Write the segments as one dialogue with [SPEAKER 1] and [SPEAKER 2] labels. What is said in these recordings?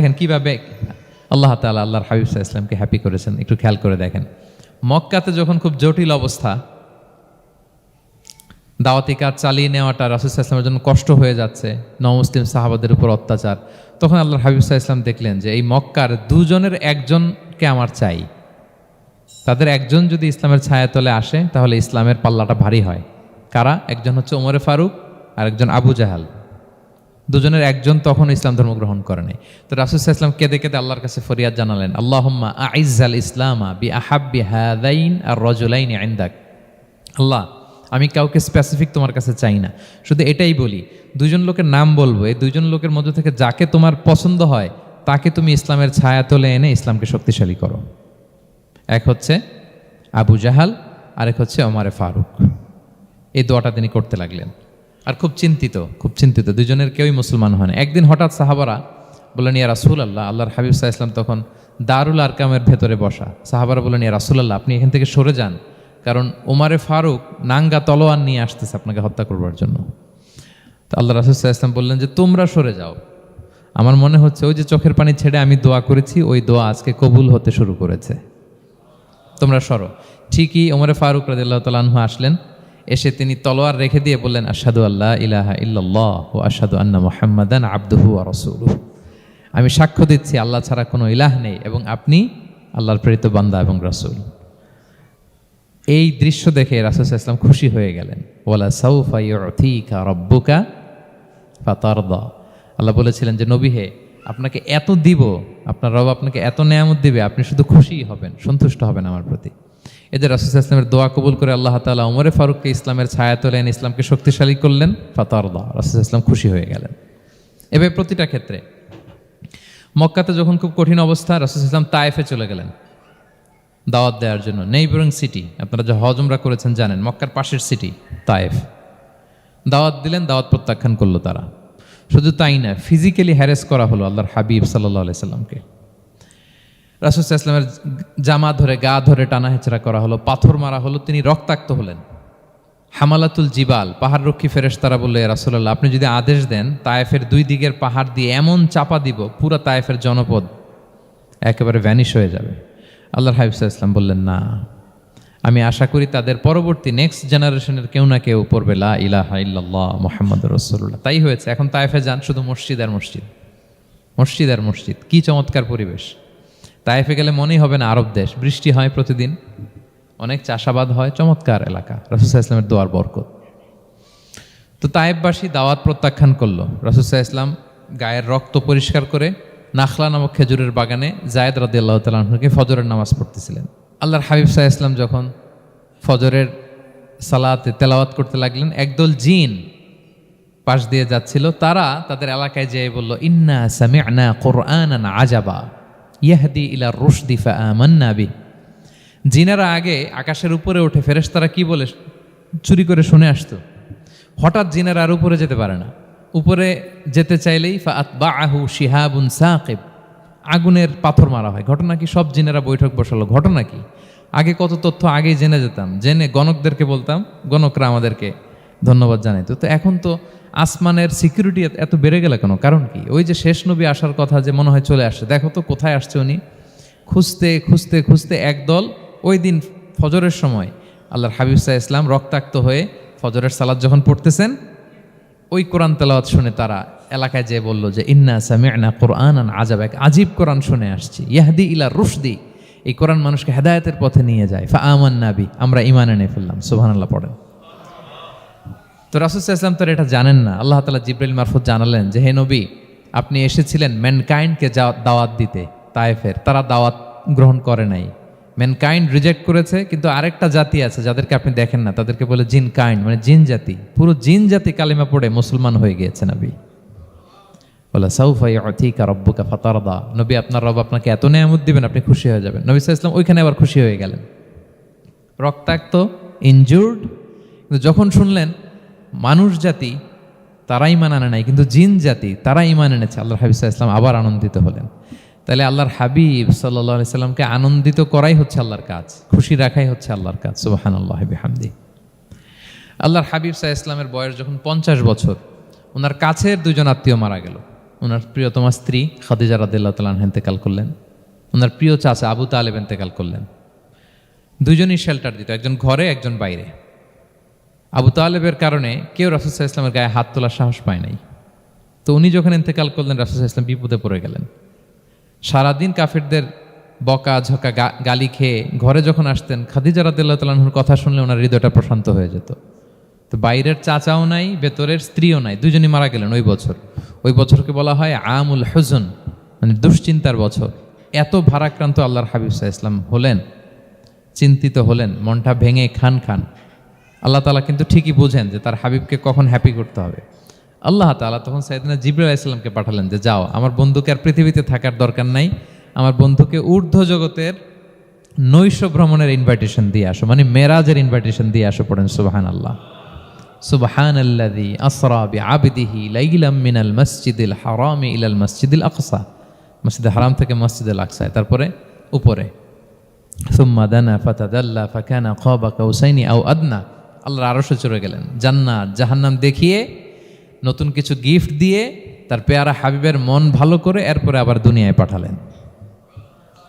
[SPEAKER 1] দেখেন কিভাবে আল্লাহ তাআলা আল্লাহর হাবিব সাল্লাল্লাহু আলাইহি ওয়াসাল্লামকে হ্যাপি করেছেন, একটু খেয়াল করে দেখেন। মক্কাতে যখন খুব জটিল অবস্থা, দাওয়াতি কাজ চালিয়ে নেওয়াটা রাসূল সাল্লাল্লাহু আলাইহি ওয়াসাল্লামের জন্য কষ্ট হয়ে যাচ্ছে, নমুসলিম সাহাবাদের উপর অত্যাচার, তখন আল্লাহর হাবিব সাল্লাল্লাহু আলাইহি ওয়াসাল্লাম দেখলেন যে এই মক্কার দুজনের একজনকে আমার চাই। তাদের একজন যদি ইসলামের ছায়াতলে আসে তাহলে ইসলামের পাল্লাটা ভারী হয়। কারা? একজন হচ্ছে ওমরে ফারুক আর একজন আবু জাহাল। দুজনের একজন তখন ইসলাম ধর্ম গ্রহণ করে নাই। তো রাসূল সাল্লাল্লাহু আলাইহি ওয়াসাল্লাম কেঁদে কেঁদে আল্লাহর কাছে ফরিয়াদ জানালেন, আল্লাহুম্মা আইজ্জাল ইসলামা বিআহাব্বি হাযাইন আর রাজুলাইনি ইনদাক। আল্লাহ, আমি কাউকে স্পেসিফিক তোমার কাছে চাই না, শুধু এটাই বলি, দুইজন লোকের নাম বলবো, এই দুইজন লোকের মধ্যে থেকে যাকে তোমার পছন্দ হয় তাকে তুমি ইসলামের ছায়াতলে এনে ইসলামকে শক্তিশালী করো। এক হচ্ছে আবু জাহাল, আরেক হচ্ছে ওমরে ফারুক। এই দোয়াটা তিনি করতে লাগলেন। আর খুব চিন্তিত, দুজনের কেউই মুসলমান হয় না। একদিন হঠাৎ সাহাবারা বললেন, ইয়া রাসূলুল্লাহ, আল্লাহর হাবিব সাল্লাল্লাহু আলাইহি ওয়াসাল্লাম তখন দারুল আরকামের ভেতরে বসা। সাহাবারা বললেন, ইয়া রাসূলুল্লাহ, আপনি এখান থেকে সরে যান, কারণ ওমরে ফারুক নাঙ্গা তলোয়ার নিয়ে আসতেছে আপনাকে হত্যা করবার জন্য। তো আল্লাহ রাসূল সাল্লাল্লাহু আলাইহি ওয়াসাল্লাম বললেন যে তোমরা সরে যাও, আমার মনে হচ্ছে ওই যে চোখের পানি ছেড়ে আমি দোয়া করেছি, ওই দোয়া আজকে কবুল হতে শুরু করেছে, তোমরা সরো। ঠিকই ওমরে ফারুক রাদিয়াল্লাহু তাআলা আনহু আসলেন, এসে তিনি তলোয়ার রেখে দিয়ে বললেন, আশহাদু আল্লা ইলাহা ইল্লাল্লাহ ওয়া আশহাদু আন্না মুহাম্মাদান আবদুহু ওয়া রাসূলুহু। আমি সাক্ষ্য দিচ্ছি আল্লাহ ছাড়া কোনো ইলাহ নেই এবং আপনি আল্লাহর প্রেরিত বান্দা এবং রাসূল। এই দৃশ্য দেখে রাসূল সাল্লাল্লাহু আলাইহি ওয়াসাল্লাম খুশি হয়ে গেলেন। ওয়ালা সাউফা ইউতিকা রাব্বুকা ফাতারদা। আল্লাহ বলেছিলেন যে নবী হে, আপনাকে এত দিব, আপনার রব আপনাকে এত নেয়ামত দিবে, আপনি শুধু খুশিই হবেন, সন্তুষ্ট হবেন আমার প্রতি। এদের রাসূল সাল্লাল্লাহু আলাইহি ওয়াসাল্লামের দোয়া কবুল করে আল্লাহ তাআলা ওমরে ফারুককে ইসলামের ছায়াতলে এনে ইসলামকে শক্তিশালী করলেন। ফাতারদা, রাসূল সাল্লাল্লাহু আলাইহি ওয়াসাল্লাম খুশি হয়ে গেলেন। এভাবে প্রতিটা ক্ষেত্রে। মক্কাতে যখন খুব কঠিন অবস্থা, রাসূল সাল্লাল্লাহু আলাইহি ওয়াসাল্লাম তায়েফে চলে গেলেন দাওয়াত দেওয়ার জন্য। নেইবারিং সিটি, আপনারা যে হজ উমরা করেছেন জানেন, মক্কার পাশের সিটি তায়েফ। দাওয়াত দিলেন, দাওয়াত প্রত্যাখ্যান করলো তারা। শুধু তাই না, ফিজিক্যালি হ্যারেস করা হলো আল্লাহর হাবিব সাল্লাল্লাহু আলাইহি সাল্লামকে। রাসূল সাল্লাল্লাহু আলাইহি ওয়াসাল্লামের জামা ধরে, গা ধরে টানা হেঁচড়া করা হলো, পাথর মারা হলো, তিনি রক্তাক্ত হলেন। হামালাতুল জিবাল, পাহাড় রক্ষী ফেরেশতারা বললে, রাসূলুল্লাহ, আপনি যদি আদেশ দেন তায়েফের দুই দিকের পাহাড় দিয়ে এমন চাপা দিব, পুরো তায়েফের জনপদ একেবারে ভ্যানিশ হয়ে যাবে। আল্লাহর হাবিব সাল্লাল্লাহু আলাইহি ওয়াসাল্লাম বললেন, না, আমি আশা করি তাদের পরবর্তী নেক্সট জেনারেশনের কেউ না কেউ পড়বে লা ইলাহা ইল্লাল্লাহ মুহাম্মাদুর রাসূলুল্লাহ। তাই হয়েছে। এখন তায়েফে যান, শুধু মসজিদ আর মসজিদ। কি চমৎকার পরিবেশ! তায়েফে গেলে মনেই হবে না আরব দেশ। বৃষ্টি হয় প্রতিদিন, অনেক চাষাবাদ হয়, চমৎকার এলাকা। রাসূল সাল্লাল্লাহু আলাইহি ওয়াসাল্লামের দোয়ার বরকত। তো তায়েফবাসী দাওয়াত প্রত্যাখ্যান করলো। রাসূল সাল্লাল্লাহু আলাইহি ওয়াসাল্লাম গায়ের রক্ত পরিষ্কার করে নাখলা নামক খেজুরের বাগানে যায়েদ রাদিয়াল্লাহু তাআলা আনহুকে ফজরের নামাজ পড়তেছিলেন। আল্লাহর হাবিব সাল্লাল্লাহু আলাইহি ওয়াসাল্লাম যখন ফজরের সালাতে তেলাওয়াত করতে লাগলেন, একদল জিন পাশ দিয়ে যাচ্ছিল। তারা তাদের এলাকায় যেয়ে বলল, ইন্না সামি'না কুরআনান আজাবা ইয়াহদি ইলা রুশদি ফাআমান্না বিহি। জিনেরা আগে আকাশের উপরে উঠে ফেরেশতারা কি বলে চুরি করে শুনে আসতো। হঠাৎ জিনেরা আর উপরে যেতে পারে না। উপরে যেতে চাইলেই ফাআতবাআহু শিহাবুন সাকিব, আগুনের পাথর মারা হয়। ঘটনা কি? সব জিনেরা বৈঠক বসালো। ঘটনা কি? আগে কত তথ্য আগেই জেনে যেতাম, জেনে গণকদেরকে বলতাম, গণকরা আমাদেরকে ধন্যবাদ জানাইতো। তো এখন তো আসমানের সিকিউরিটি এত বেড়ে গেল কেন? কারণ কি? ওই যে শেষ নবী আসার কথা যে মনে হয় চলে আসছে, দেখো তো কোথায় আসছে উনি। খুঁজতে একদল ওই দিন ফজরের সময় আল্লাহর হাবিব সাল্লাল্লাহু আলাইহি ওয়াসাল্লাম রক্তাক্ত হয়ে ফজরের সালাত যখন পড়তেছেন, ওই কোরআন তেলাওয়াত শুনে তারা এলাকায় যেয়ে বলল যে ইন্না সামি'না কুরআনান আজাবা, এক আজীব কোরআন শুনে আসছি, ইয়াহদি ইলা রুশদি, এই কোরআন মানুষকে হেদায়েতের পথে নিয়ে যায়। ফাআমান্না বিহি, আমরা ঈমান এনে ফেললাম। সুবহানাল্লাহ পড়েন। তো রাসূল সাল্লাল্লাহু আলাইহি ওয়াসাল্লাম তো এটা জানেন না। আল্লাহ তাআলা জিবরাইল মারফত জানালেন যে হে নবী, আপনি এসেছিলেন ম্যানকাইন্ডকে দাওয়াত দিতে তায়েফের, তারা দাওয়াত গ্রহণ করে নাই, ম্যানকাইন্ড রিজেক্ট করেছে। কিন্তু আরেকটা জাতি আছে যাদেরকে আপনি দেখেন না, তাদেরকে বলে জিন কাইন্ড, মানে জিন জাতি। পুরো জিন জাতি কালিমা পড়ে মুসলমান হয়ে গিয়েছে নবী। বলা সাউফা ইউতিকা রাব্বুকা ফাতারদা, নবী, আপনার রব আপনাকে এত নেয়ামত দিবেন, আপনি খুশি হয়ে যাবেন। নবী সাল্লাল্লাহু আলাইহি ওয়াসাল্লাম ওইখানে আবার খুশি হয়ে গেলেন। রক্তাক্ত, ইনজুর্ড, কিন্তু যখন শুনলেন মানুষ জাতি তারা ঈমান আনে নাই, কিন্তু জিন জাতি তারা ঈমান এনেছে, আল্লাহর হাবিব সাল্লাল্লাহু আলাইহি ওয়াসাল্লাম আবার আনন্দিত হলেন। তাহলে আল্লাহর হাবিব সাল্লাল্লাহু আলাইহি ওয়াসাল্লামকে আনন্দিত করাই হচ্ছে আল্লাহর কাজ, খুশি রাখাই হচ্ছে আল্লাহর কাজ। সুবহানাল্লাহি বিহামদিহি। আল্লাহর হাবিব সাল্লাল্লাহু আলাইহি ওয়াসাল্লামের বয়স যখন 50 বছর, ওনার কাছের দুজন আত্মীয় মারা গেল। ওনার প্রিয়তমা স্ত্রী খাদিজা রাদিয়াল্লাহু তাআলা আনহা ইন্তেকাল করলেন। ওনার প্রিয় চাচা আবু তালেব ইন্তেকাল করলেন। দুজনই শেল্টার দিত, একজন ঘরে একজন বাইরে। আবু তালেবের কারণে কেউ রাসূল সাল্লাল্লাহু আলাইহি ওয়াসাল্লামের গায়ে হাত তোলার সাহস পায় নাই। তো উনি যখন ইন্তেকাল করলেন রাসূল সাল্লাল্লাহু আলাইহি ওয়াসাল্লাম বিপদে পড়ে গেলেন। সারাদিন কাফেরদের বকা ঝকা গালি খেয়ে ঘরে যখন আসতেন, খাদিজা রাদিয়াল্লাহু তাআলা আনহার কথা শুনলে ওনার হৃদয়টা প্রশান্ত হয়ে যেত। তো বাইরের চাচাও নাই, ভেতরের স্ত্রীও নাই, দুজনই মারা গেলেন ওই বছর। ওই বছরকে বলা হয় আমুল হুজন, মানে দুশ্চিন্তার বছর। এত ভারাক্রান্ত আল্লাহর হাবিব সাল্লাল্লাহু আলাইহি ওয়াসাল্লাম হলেন, চিন্তিত হলেন, মনটা ভেঙে খান খান। আল্লাহ তাআলা কিন্তু ঠিকই বোঝেন যে তার হাবিবকে কখন হ্যাপি করতে হবে। আল্লাহ তাআলা তখন সাইয়েদনা জিবরাইল আলাইহিস সালামকে পাঠালেন যে যাও, আমার বন্ধুকে আর পৃথিবীতে থাকার দরকার নাই, আমার বন্ধুকে ঊর্ধ্ব জগতের নৈশ ভ্রমণের ইনভাইটেশন দিয়ে আসো, মানে মেরাজের ইনভাইটেশন দিয়ে আসো। পড়েন সুবহানাল্লাহ। সুবহানাল্লাযী আসরা বিআবদিহি লাইলাম মিনাল মাসজিদিল হারামি ইলাল মাসজিদিল আকসা, মসজিদে হারাম থেকে মসজিদুল আকসায়, তারপরে উপরে সুম্মা দানা ফাতাদাল্লা ফাকানা কাবা কাউসাইনি আও আদনা। আল্লাহর আরশে চড়ে গেলেন, জান্নাত জাহান্নাম দেখিয়ে, নতুন কিছু গিফট দিয়ে, তার পেয়ারা হাবিবের মন ভালো করে এরপরে আবার দুনিয়ায় পাঠালেন।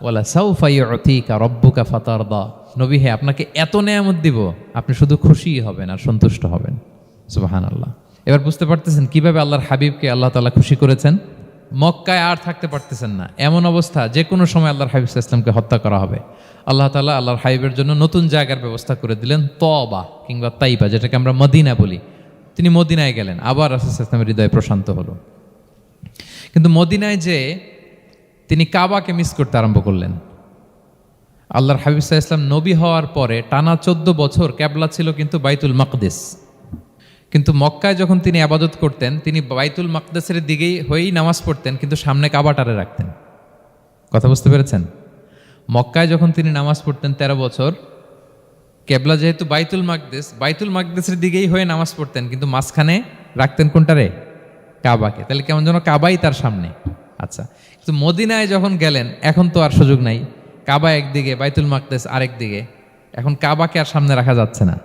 [SPEAKER 1] ওয়ালা সাউফা ইউতিকা রাব্বুকা ফাতারদা, নবী হে আপনাকে এত নেয়ামত দিব, আপনি শুধু খুশি হবেন আর সন্তুষ্ট হবেন। সুবহানাল্লাহ। এবার বুঝতে পারতেছেন কিভাবে আল্লাহর হাবিবকে আল্লাহ তাআলা খুশি করেছেন। মক্কায় আর থাকতে পারতেছেন না, এমন অবস্থা যে কোনো সময় আল্লাহর হাবিব সাল্লাল্লাহু আলাইহি ওয়াসাল্লামকে হত্যা করা হবে। আল্লাহ তাআলা আল্লাহর হাবিবের জন্য নতুন জায়গার ব্যবস্থা করে দিলেন, তওবা কিংবা তাইবা, যেটাকে আমরা মদিনা বলি। তিনি মদিনায় গেলেন, আবার রাসূল সাল্লাল্লাহু আলাইহি ওয়াসাল্লামের হৃদয় প্রশান্ত হলো। কিন্তু মদিনায় যে তিনি কাবাকে মিস করতে আরম্ভ করলেন। আল্লাহর হাবিব সাল্লাল্লাহু আলাইহি ওয়াসাল্লাম নবী হওয়ার পরে টানা 14 বছর কিবলা ছিল কিন্তু বাইতুল মাকদিস। কিন্তু মক্কায় যখন তিনি ইবাদত করতেন, তিনি বাইতুল মাকদিসের দিকেই হয়েই নামাজ পড়তেন, কিন্তু সামনে কাবাটারে রাখতেন। কথা বুঝতে পেরেছেন? মক্কায় যখন তিনি নামাজ পড়তেন 13 বছর, কিবলা যেহেতু বাইতুল মাকদিসের দিকেই হয়ে নামাজ পড়তেন, কিন্তু মাঝখানে রাখতেন কোনটারে? কাবাকে। তাহলে কেমন যেন কাবাই তার সামনে। আচ্ছা, কিন্তু মদিনায় যখন গেলেন, এখন তো আর সুযোগ নাই, কাবা একদিকে, বাইতুল মাকদিস আরেক দিকে, এখন কাবাকে আর সামনে রাখা যাচ্ছে না।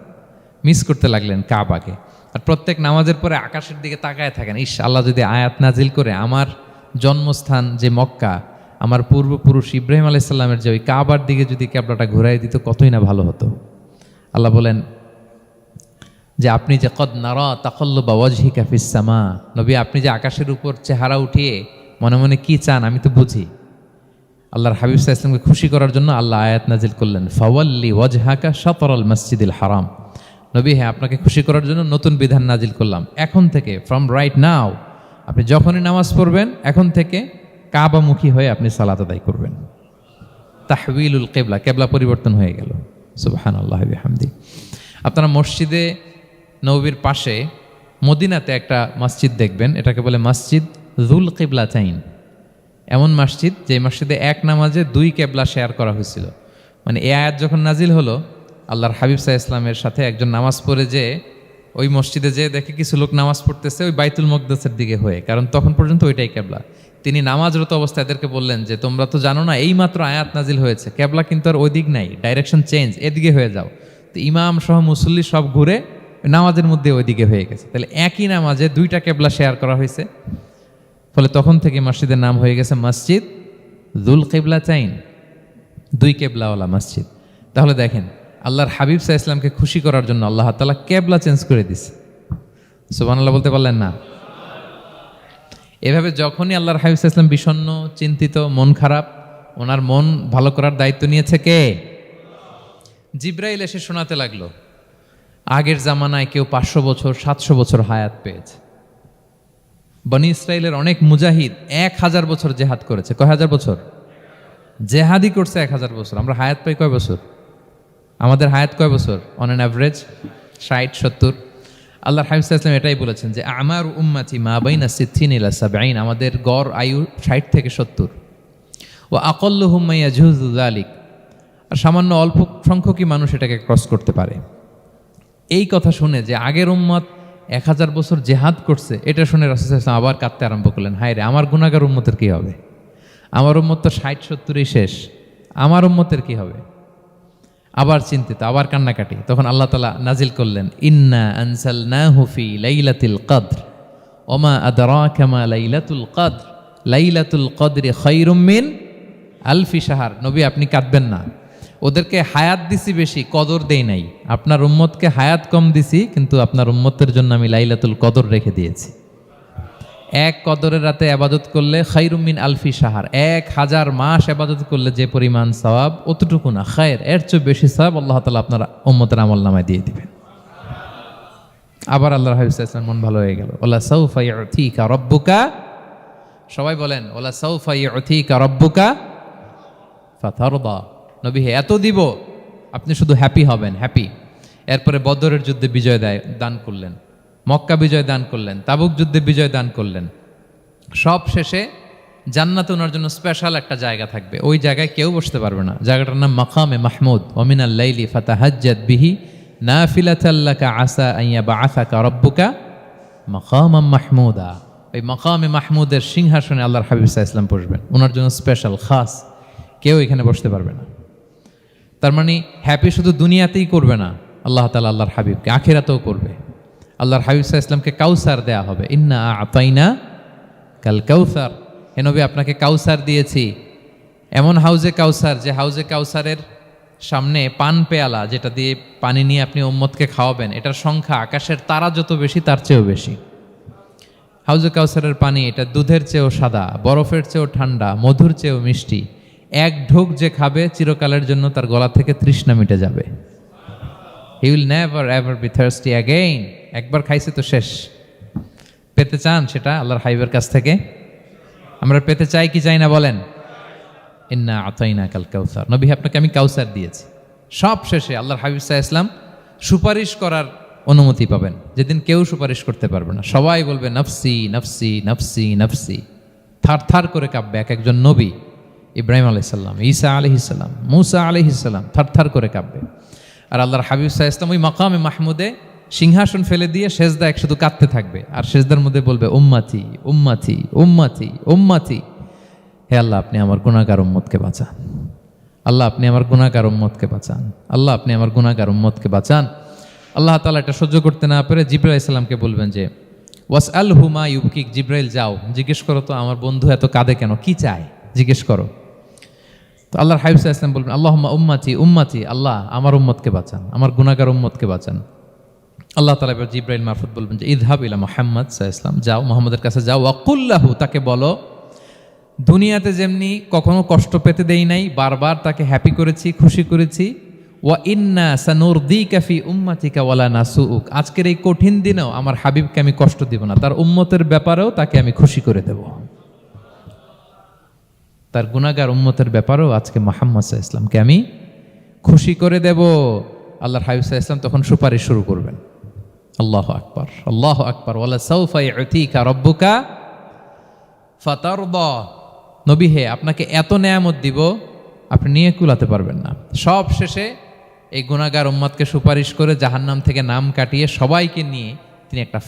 [SPEAKER 1] মিস করতে লাগলেন কাবাকে। আর প্রত্যেক নামাজের পরে আকাশের দিকে তাকায় থাকেন, ইস আল্লাহ যদি আয়াত নাজিল করে আমার জন্মস্থান যে মক্কা, আমার পূর্বপুরুষ ইব্রাহিম আলাইহিস সালামের যে ওই কাবার দিকে যদি কিবলাটা ঘুরাই দিত, কতই না ভালো হতো। আল্লাহ বলেন যে আপনি যে কদ নারা তাকাল্লুবা ওয়াজহিকা ফিস সামা, নবী আপনি যে আকাশের উপর চেহারা উঠিয়ে মনে মনে কি চান আমি তো বুঝি। আল্লাহর হাবিব সাল্লাল্লাহু আলাইহি ওয়াসাল্লামকে খুশি করার জন্য আল্লাহ আয়াত নাজিল করলেন, ফাওয়াল্লি ওয়াজহাকা শাতরাল মাসজিদিল হারাম। নবী হ্যাঁ, আপনাকে খুশি করার জন্য নতুন বিধান নাজিল করলাম। এখন থেকে, ফ্রম রাইট নাও, আপনি যখনই নামাজ পড়বেন এখন থেকে কাবামুখী হয়ে আপনি সালাত আদায় করবেন। তাহউইলুল কিবলা, কিবলা পরিবর্তন হয়ে গেল। সুবহানাল্লাহ ওয়া বিহামদি। আপনারা মসজিদে নববীর পাশে মদিনাতে একটা মসজিদ দেখবেন, এটাকে বলে মসজিদ যুল কিবলাতাইন। এমন মসজিদ যে মসজিদে এক নামাজে 2 কিবলা শেয়ার করা হয়েছিল। মানে এই আয়াত যখন নাজিল হলো, আল্লাহর হাবিব সাল্লাল্লাহু আলাইহি ওয়াসাল্লামের সাথে একজন নামাজ পড়ে যে ওই মসজিদে যে দেখে কিছু লোক নামাজ পড়তেছে ওই বাইতুল মাকদিসের দিকে হয়ে, কারণ তখন পর্যন্ত ওইটাই কিবলা। তিনি নামাজরত অবস্থায় এদেরকে বললেন যে তোমরা তো জানো না, এইমাত্র আয়াত নাজিল হয়েছে, কিবলা কিন্তু আর ওই দিক নাই, ডাইরেকশন চেঞ্জ, এদিকে হয়ে যাও। তো ইমাম সহ মুসল্লি সব ঘুরে নামাজের মধ্যে ওইদিকে হয়ে গেছে। তাহলে একই নামাজে 2টা কিবলা শেয়ার করা হয়েছে, ফলে তখন থেকে মসজিদের নাম হয়ে গেছে মসজিদ যুল কিবলাতাইন, 2 কিবলাওয়ালা মসজিদ। তাহলে দেখেন, আল্লাহর হাবিব সাল্লাল্লাহু আলাইহি ওয়াসাল্লামকে খুশি করার জন্য আল্লাহ তাআলা কিবলা চেঞ্জ করে দিয়েছে। সুবহানাল্লাহ বলতে পারলেন না? এভাবে যখনই আল্লাহর হাবিব সাল্লাল্লাহু আলাইহি ওয়াসাল্লাম বিষণ্ণ, চিন্তিত, মন খারাপ, ওনার মন ভালো করার দায়িত্ব নিয়েছে কে? জিবরাইল এসে শোনাতে লাগলো, আগের জামানায় কেউ 500 বছর 700 বছর হায়াত পেয়েছে। বনি ইসরাইলের অনেক মুজাহিদ 1000 বছর জেহাদ করেছে। কয় হাজার বছর? জেহাদি করছে 1000 বছর। আমরা হায়াত পাই কয় বছর? আমাদের হায়াত কয় বছর অন অ্যান অ্যাভারেজ? 60-70। আল্লাহর হাবিব সাল্লাল্লাহু আলাইহি ওয়াসাল্লাম এটাই বলেছেন যে আমার উম্মতি মা বাইনা 60 ইলা 70, আমাদের গড় আয়ু 60 থেকে 70। ওয়া আকাল্লুহুম মা ইয়াজুযু যালিক, আর সামান্য অল্প সংখ্যকই মানুষ এটাকে ক্রস করতে পারে। এই কথা শুনে যে আগের উম্মত 1000 বছর জেহাদ করছে, এটা শুনে রাসূল সাল্লাল্লাহু আলাইহি ওয়াসাল্লাম আবার কাঁদতে আরম্ভ করলেন, হায় রে আমার গুনাহগার উম্মতের কি হবে? আমার উম্মত তো 60-70ই শেষ, আমার উম্মতের কি হবে? আবার চিন্তিত, আবার কান্নাকাটি। তখন আল্লাহ তাআলা নাজিল করলেন, ইন্না আনসালনাহু ফি লাইলাতিল কদর ওমা আদরাকা মা লাইলাতুল কদর, লাইলাতুল কদরি খায়রুম মিন আলফি শাহর। নবী আপনি কাঁদবেন না, ওদেরকে হায়াত দিছি বেশি, কদর দেই নাই। আপনার উম্মতকে হায়াত কম দিছি, কিন্তু আপনার উম্মতের জন্য আমি লাইলাতুল কদর রেখে দিয়েছি। এক কদরের রাতে আবাদত করলে খায়রুম মিন আলফি শাহর, 1000 মাস আবাদত করলে যে পরিমাণ সওয়াব, অতটুকু না, খায়ের, এর চেয়ে বেশি সওয়াব আল্লাহ তাআলা আপনার উম্মতের আমলনামায় দিয়ে দিবেন। আবার আল্লাহর হাবিব সাল্লাল্লাহু আলাইহি ওয়াসাল্লাম মন ভালো হয়ে গেল। ওয়ালা সাউফা ইউতিকা রাব্বুকা, সবাই বলেন ওয়ালা সাউফা ইউতিকা রাব্বুকা ফাতারদা। নবী হে এত দিব, আপনি শুধু হ্যাপি হবেন, হ্যাপি। এরপরে বদরের যুদ্ধে বিজয় দান করলেন, মক্কা বিজয় দান করলেন, তাবুক যুদ্ধে বিজয় দান করলেন। সব শেষে জান্নাতে ওনার জন্য স্পেশাল একটা জায়গা থাকবে, ওই জায়গায় কেউ বসতে পারবে না। জায়গাটার নাম মাকামে মাহমুদ। ওয়া মিনাল লাইলি ফাতাহাজ্জাদ বিহি নাফিলাতাল লাকা আসা আন ইয়াবআসাকা রাব্বুকা মাকামাম মাহমুদা। ওই মাকামে মাহমুদের সিংহাসনে আল্লাহর হাবিব সাল্লাল্লাহু আলাইহি ওয়াসাল্লাম বসবেন, ওনার জন্য স্পেশাল, খাস, কেউ এখানে বসতে পারবে না। তার মানে হ্যাপি শুধু দুনিয়াতেই করবে না আল্লাহ তাআলা, আল্লাহর হাবিবকে আখিরাতেও করবে। আল্লাহর হাবিব সাল্লাল্লাহু আলাইহি ওয়াসাল্লামকে কাউসার দেয়া হবে, ইন্না আতাইনা কাল কাউসার। হে নবী আপনাকে কাউসার দিয়েছি, এমন হাউজে কাউসার, যে হাউজে কাউসারের সামনে পান পেয়ালা, যেটা দিয়ে পানি নিয়ে আপনি উম্মতকে খাওয়াবেন, এটার সংখ্যা আকাশের তারা যত বেশি তার চেয়েও বেশি। হাউজে কাউসারের পানি এটা দুধের চেয়েও সাদা, বরফের চেয়েও ঠান্ডা, মধুর চেয়েও মিষ্টি। এক ঢোক যে খাবে চিরকালের জন্য তার গলা থেকে তৃষ্ণা মিটে যাবে। He will never ever be thirsty again. একবার খাইছে তো শেষ। পেতে চান সেটা আল্লাহর হাবিবের কাছ থেকে? আমরা পেতে চাই কি চাই না বলেন? ইন্না আতাইনা কাল কাউসার। নবী আপনাকে আমি কাউসার দিয়েছি। সব শেষে আল্লাহর হাবিব সাল্লাল্লাহু আলাইহি ওয়াসাল্লাম সুপারিশ করার অনুমতি পাবেন, যেদিন কেউ সুপারিশ করতে পারবে না। সবাই বলবে নফসি নফসি নফসি নফসি, থার থার করে কাঁপবে। এক একজন নবী, ইব্রাহিম আলাইহিস সালাম, ঈসা আলাইহিস সালাম, মূসা আলাইহিস সালাম, থার থার করে কাঁপবে। আর আল্লাহর হাবিব সাল্লাল্লাহু আলাইহি ওয়াসাল্লাম ওই মাকামে মাহমুদে সিংহাসন ফেলে দিয়ে সেজদায় শুধু কাঁদতে থাকবে, আর সেজদার মধ্যে বলবে উম্মতি উম্মতি উম্মতি উম্মতি। হে আল্লাহ আপনি আমার গুনাহগার উম্মতকে বাঁচান, আল্লাহ আপনি আমার গুনাহগার উম্মতকে বাঁচান, আল্লাহ আপনি আমার গুনাহগার উম্মতকে বাঁচান। আল্লাহ তাআলা এটা সহ্য করতে না পেরে জিবরাইল আলাইহিস সালামকে বলবেন যে ওয়াসআলহু মা ইউবকিক, জিবরাইল যাও জিজ্ঞেস করো তো আমার বন্ধু এত কাঁদে কেন, কি চায় জিজ্ঞেস করো। তো আল্লাহর হাবিব সাল্লাল্লাহু আলাইহি ওয়াসাল্লাম বলবেন আল্লাহুম্মা উম্মতি উম্মতি, আল্লাহ আমার উম্মতকে বাঁচান, আমার গুনাহগার উম্মতকে বাঁচান। আল্লাহ তাআলা এবার জিবরাইল মারফত বলবেন যে ইযহাব ইলা মুহাম্মদ সাল্লাল্লাহু আলাইহি ওয়াসাল্লাম, যাও মুহাম্মদের কাছে যাও, ওয়াকুল লাহু, তাকে বলো দুনিয়াতে যেমনি কখনো কষ্ট পেতে দেই নাই, বারবার তাকে হ্যাপি করেছি, খুশি করেছি। ওয়া ইন্না সানুরদিকা ফি উম্মাতিকা ওয়ালা নাসুউক, আজকের এই কঠিন দিনেও আমার হাবিবকে আমি কষ্ট দিব না, তার উম্মতের ব্যাপারেও তাকে আমি খুশি করে দেব, তার গুনাহগার উম্মতের ব্যাপারেও আজকে মুহাম্মদ সাল্লাল্লাহু আলাইহি ওয়াসাল্লামকে আমি খুশি করে দেব। আল্লাহর হাবিব সাল্লাল্লাহু আলাইহি ওয়াসাল্লাম তখন সুপারিশ শুরু করবেন। আল্লাহু আকবার, আল্লাহু আকবার। ওয়ালা সাউফা ইউতিকা রাব্বুকা ফাতারদা। নবী হে আপনাকে এত নেয়ামত দিব আপনি নিয়ে কুলাতে পারবেন না। সব শেষে এই গুনাহগার উম্মতকে সুপারিশ করে জাহান্নাম থেকে নাম কাটিয়ে সবাইকে নিয়ে তিনি একটা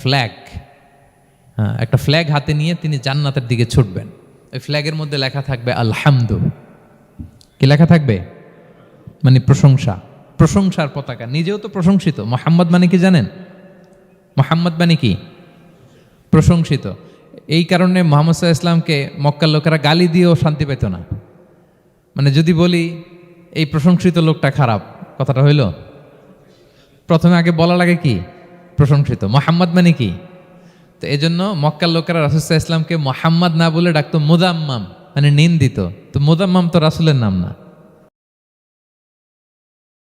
[SPEAKER 1] ফ্ল্যাগ হাতে নিয়ে তিনি জান্নাতের দিকে ছুটবেন। ওই ফ্ল্যাগের মধ্যে লেখা থাকবে আলহামদু। কি লেখা থাকবে? মানে প্রশংসা, প্রশংসার পতাকা। নিজেও তো প্রশংসিত। মুহাম্মদ মানে কি জানেন? মুহাম্মদ মানে কি? প্রশংসিত। এই কারণে মুহাম্মদ সাল্লাল্লাহু আলাইহি ওয়াসাল্লামকে মক্কার লোকেরা গালি দিয়েও শান্তি পেত না। মানে যদি বলি এই প্রশংসিত লোকটা খারাপ, কথাটা হইল? প্রথমে আগে বলা লাগে কি? প্রশংসিত। মুহাম্মদ মানে কি? তো এই জন্য মক্কার লোকেরা রাসূল সাল্লাল্লাহু আলাইহি ওয়াসাল্লামকে মুহাম্মদ না বলে ডাকতো মুযাম্মাম, মানে নিন্দিত। তো মুযাম্মাম তো রাসূলের নাম না।